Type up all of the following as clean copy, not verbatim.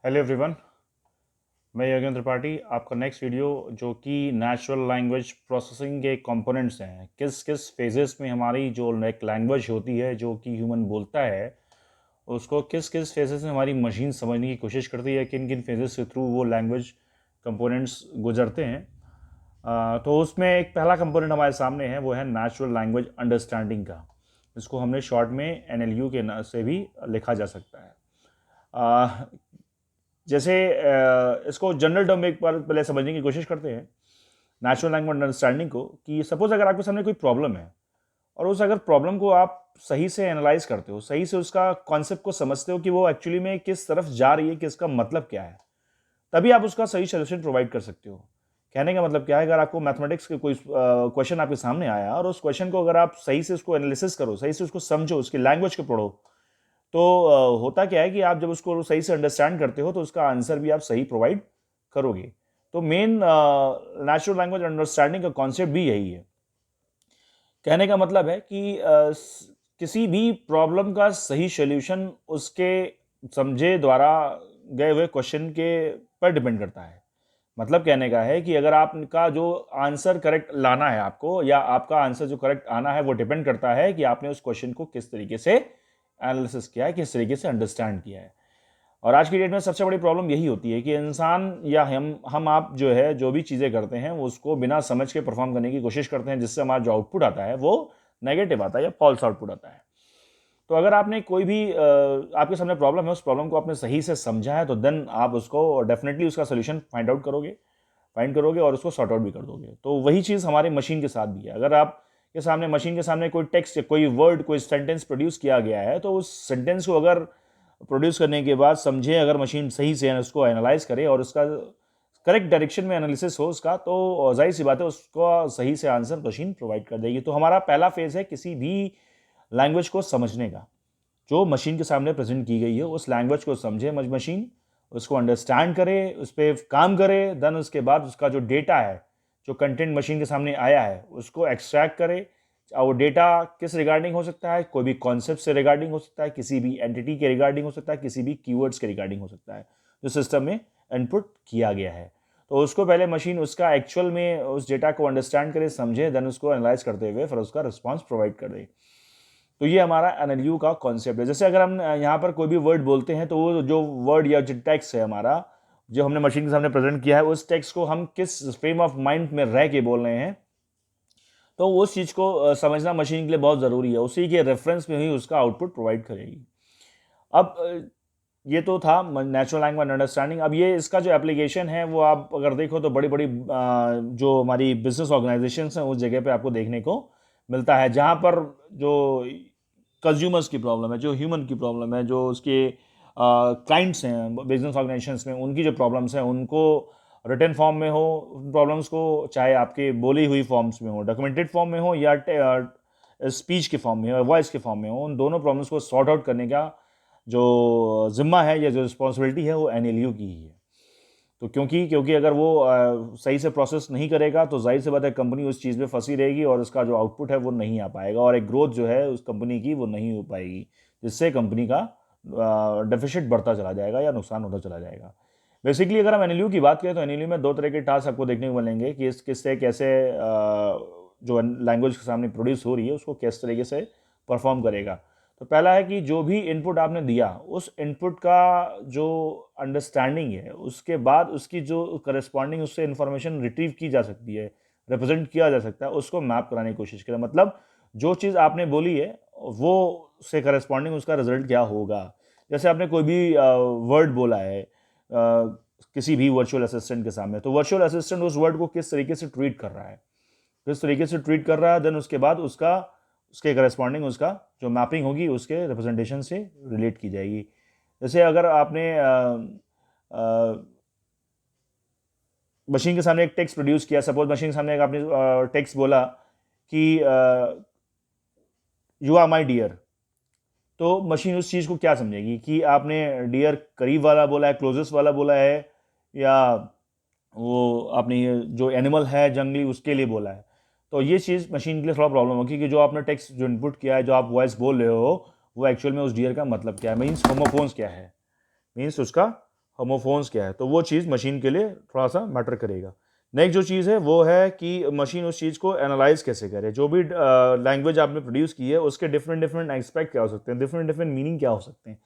Hello everyone, मैं योगेंद्र त्रिपाठी। आपका next video जो कि नेचुरल लैंग्वेज प्रोसेसिंग के कंपोनेंट्स हैं, किस किस फेजेस में हमारी जो एक लैंग्वेज होती है जो कि ह्यूमन बोलता है, उसको किस किस फेजेस में हमारी मशीन समझने की कोशिश करती है, किन किन फेजेस के थ्रू वो लैंग्वेज कंपोनेंट्स गुजरते हैं। तो उसमें एक पहला कंपोनेंट हमारे सामने है, वो है नेचुरल लैंग्वेज अंडरस्टैंडिंग का। इसको हमने शॉर्ट में NLU के से भी लिखा जा सकता है। जैसे इसको जनरल टर्म में एक बार पहले समझने की कोशिश करते हैं नेचुरल लैंग्वेज अंडरस्टैंडिंग को, कि सपोज अगर आपके सामने कोई प्रॉब्लम है और उस अगर प्रॉब्लम को आप सही से एनालाइज करते हो, सही से उसका कॉन्सेप्ट को समझते हो कि वो एक्चुअली में किस तरफ जा रही है, कि इसका मतलब क्या है, तभी आप उसका सही सोल्यूशन प्रोवाइड कर सकते हो। कहने का मतलब क्या है, अगर आपको मैथमेटिक्स के कोई क्वेश्चन आपके सामने आया और उस क्वेश्चन को अगर आप सही से उसको एनालिसिस करो, सही से उसको समझो, उसकी लैंग्वेज को पढ़ो, तो होता क्या है कि आप जब उसको सही से अंडरस्टैंड करते हो तो उसका आंसर भी आप सही प्रोवाइड करोगे। तो मेन नेचुरल लैंग्वेज अंडरस्टैंडिंग का कॉन्सेप्ट भी यही है। कहने का मतलब है कि किसी भी प्रॉब्लम का सही सॉल्यूशन उसके समझे द्वारा गए हुए क्वेश्चन के पर डिपेंड करता है। मतलब कहने का है कि अगर आपका जो आंसर करेक्ट लाना है आपको, या आपका आंसर जो करेक्ट आना है, वो डिपेंड करता है कि आपने उस क्वेश्चन को किस तरीके से एनालिसिस किया है, किस तरीके से अंडरस्टैंड किया है। और आज की डेट में सबसे बड़ी प्रॉब्लम यही होती है कि इंसान या हम आप जो है, जो भी चीज़ें करते हैं वो उसको बिना समझ के परफॉर्म करने की कोशिश करते हैं, जिससे हमारा जो आउटपुट आता है वो नेगेटिव आता है या फॉल्स आउटपुट आता है। तो अगर आपने कोई भी आपके सामने प्रॉब्लम है, उस प्रॉब्लम को आपने सही से समझा है, तो देन आप उसको डेफिनेटली उसका सोल्यूशन फाइंड करोगे और उसको सॉर्ट आउट भी कर दोगे। तो वही चीज़ हमारे मशीन के साथ भी है। अगर आप के सामने मशीन के सामने कोई टेक्स्ट, कोई वर्ड, कोई सेंटेंस प्रोड्यूस किया गया है, तो उस सेंटेंस को अगर प्रोड्यूस करने के बाद समझे, अगर मशीन सही से उसको एनालाइज करे और उसका करेक्ट डायरेक्शन में एनालिसिस हो उसका, तो जाहिर सी बात है उसको सही से आंसर मशीन प्रोवाइड कर देगी। तो हमारा पहला फेज है किसी भी लैंग्वेज को समझने का। जो मशीन के सामने प्रेजेंट की गई है उस लैंग्वेज को समझे मशीन, उसको अंडरस्टैंड करे, उस पर काम करे, देन उसके बाद उसका जो डेटा है, जो कंटेंट मशीन के सामने आया है, उसको एक्सट्रैक्ट करे। और वो डेटा किस रिगार्डिंग हो सकता है, कोई भी कॉन्सेप्ट से रिगार्डिंग हो सकता है, किसी भी एंटिटी के रिगार्डिंग हो सकता है, किसी भी कीवर्ड्स के रिगार्डिंग हो सकता है जो सिस्टम में इनपुट किया गया है। तो उसको पहले मशीन उसका एक्चुअल में उस डेटा को अंडरस्टैंड करे, समझे, देन उसको एनालाइज करते हुए फिर उसका रिस्पॉन्स प्रोवाइड कर दे। तो ये हमारा NLU का कॉन्सेप्ट है। जैसे अगर हम यहाँ पर कोई भी वर्ड बोलते हैं, तो वो जो वर्ड या जो टेक्स्ट है हमारा, जो हमने मशीन के सामने प्रेजेंट किया है, उस टेक्स्ट को हम किस फ्रेम ऑफ माइंड में रह के बोल रहे हैं, तो उस चीज़ को समझना मशीन के लिए बहुत ज़रूरी है। उसी के रेफरेंस में ही उसका आउटपुट प्रोवाइड करेगी। अब ये तो था नेचुरल लैंग्वेज अंडरस्टैंडिंग। अब ये इसका जो एप्लीकेशन है वो आप अगर देखो तो बड़ी बड़ी जो हमारी बिजनेस ऑर्गेनाइजेशन हैं उस जगह पे आपको देखने को मिलता है, जहाँ पर जो कंज्यूमर्स की प्रॉब्लम है, जो ह्यूमन की प्रॉब्लम है, जो उसके क्लाइंट्स हैं बिजनेस ऑर्गेनाइजेशंस में, उनकी जो प्रॉब्लम्स हैं उनको रिटन फॉर्म में हो, उन प्रॉब्लम्स को चाहे आपके बोली हुई फॉर्म्स में हो, डॉक्यूमेंटेड फॉर्म में हो, या स्पीच के फॉर्म में हो, वॉइस के फॉर्म में हो, उन दोनों प्रॉब्लम्स को सॉर्ट आउट करने का जो जिम्मा है या जो रिस्पॉन्सिबिलिटी है वो NLU की ही है। तो क्योंकि क्योंकि अगर वो सही से प्रोसेस नहीं करेगा तो जाहिर सी बात है कंपनी उस चीज़ में फंसी रहेगी और उसका जो आउटपुट है वो नहीं आ पाएगा, और एक ग्रोथ जो है उस कंपनी की वो नहीं हो पाएगी, जिससे कंपनी का डेफिसिट बढ़ता चला जाएगा या नुकसान होता चला जाएगा। बेसिकली अगर हम NLU की बात करें तो NLU में दो तरह के टास्क आपको देखने को मिलेंगे कि किससे कैसे जो लैंग्वेज के सामने प्रोड्यूस हो रही है उसको किस तरीके से परफॉर्म करेगा। तो पहला है कि जो भी इनपुट आपने दिया, उस इनपुट का जो अंडरस्टैंडिंग है, उसके बाद उसकी जो करस्पॉन्डिंग उससे इंफॉर्मेशन रिट्रीव की जा सकती है, रिप्रेजेंट किया जा सकता है, उसको मैप कराने की कोशिश करें। मतलब जो चीज़ आपने बोली है वो से करस्पॉन्डिंग उसका रिजल्ट क्या होगा। जैसे आपने कोई भी वर्ड बोला है किसी भी वर्चुअल असिस्टेंट के सामने, तो वर्चुअल असिस्टेंट उस वर्ड को किस तरीके से ट्रीट कर रहा है, किस तरीके से ट्रीट कर रहा है, देन उसके बाद उसका उसके करस्पॉन्डिंग उसका जो मैपिंग होगी उसके रिप्रेजेंटेशन से रिलेट की जाएगी। जैसे अगर आपने मशीन के सामने एक टेक्स्ट प्रोड्यूस किया, सपोज मशीन के सामने एक आपने टेक्स्ट बोला कि यू आर माई डियर, तो मशीन उस चीज़ को क्या समझेगी कि आपने डियर करीब वाला बोला है, क्लोजेस्ट वाला बोला है, या वो आपने ये जो एनिमल है जंगली उसके लिए बोला है। तो ये चीज़ मशीन के लिए थोड़ा प्रॉब्लम होगी कि जो आपने टेक्स्ट जो इनपुट किया है, जो आप वॉइस बोल रहे हो, वो एक्चुअल में उस डियर का मतलब क्या है, मीन्स होमोफोन्स क्या है, मीन्स उसका होमोफोन्स क्या है, तो वो चीज़ मशीन के लिए थोड़ा सा मैटर करेगा। नेक्स्ट जो चीज़ है वो है कि मशीन उस चीज़ को एनालाइज कैसे करे, जो भी लैंग्वेज आपने प्रोड्यूस की है उसके डिफरेंट डिफरेंट एस्पेक्ट क्या हो सकते हैं, डिफरेंट डिफरेंट मीनिंग क्या हो सकते हैं।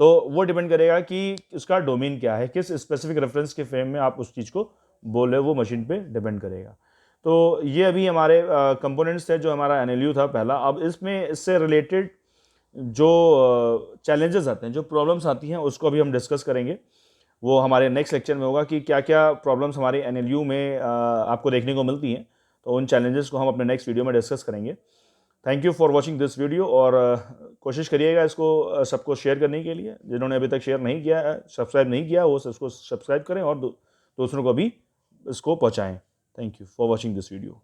तो वो डिपेंड करेगा कि उसका डोमेन क्या है, किस स्पेसिफिक रेफरेंस के फ्रेम में आप उस चीज़ को बोल रहे हो, वो मशीन पे डिपेंड करेगा। तो ये अभी हमारे कंपोनेंट्स थे, जो हमारा एनएलयू था पहला। अब इसमें इससे रिलेटेड जो चैलेंजेस आते हैं, जो प्रॉब्लम्स आती हैं, उसको अभी हम डिस्कस करेंगे। वो हमारे नेक्स्ट लेक्चर में होगा कि क्या क्या प्रॉब्लम्स हमारे एनएलयू में आपको देखने को मिलती हैं। तो उन चैलेंजेस को हम अपने नेक्स्ट वीडियो में डिस्कस करेंगे। Thank you for watching this video, और कोशिश करिएगा इसको सबको शेयर करने के लिए। जिन्होंने अभी तक शेयर नहीं किया है, सब्सक्राइब नहीं किया, वो इसको सब्सक्राइब करें और दूसरों को भी इसको पहुँचाएँ। Thank you for watching this video.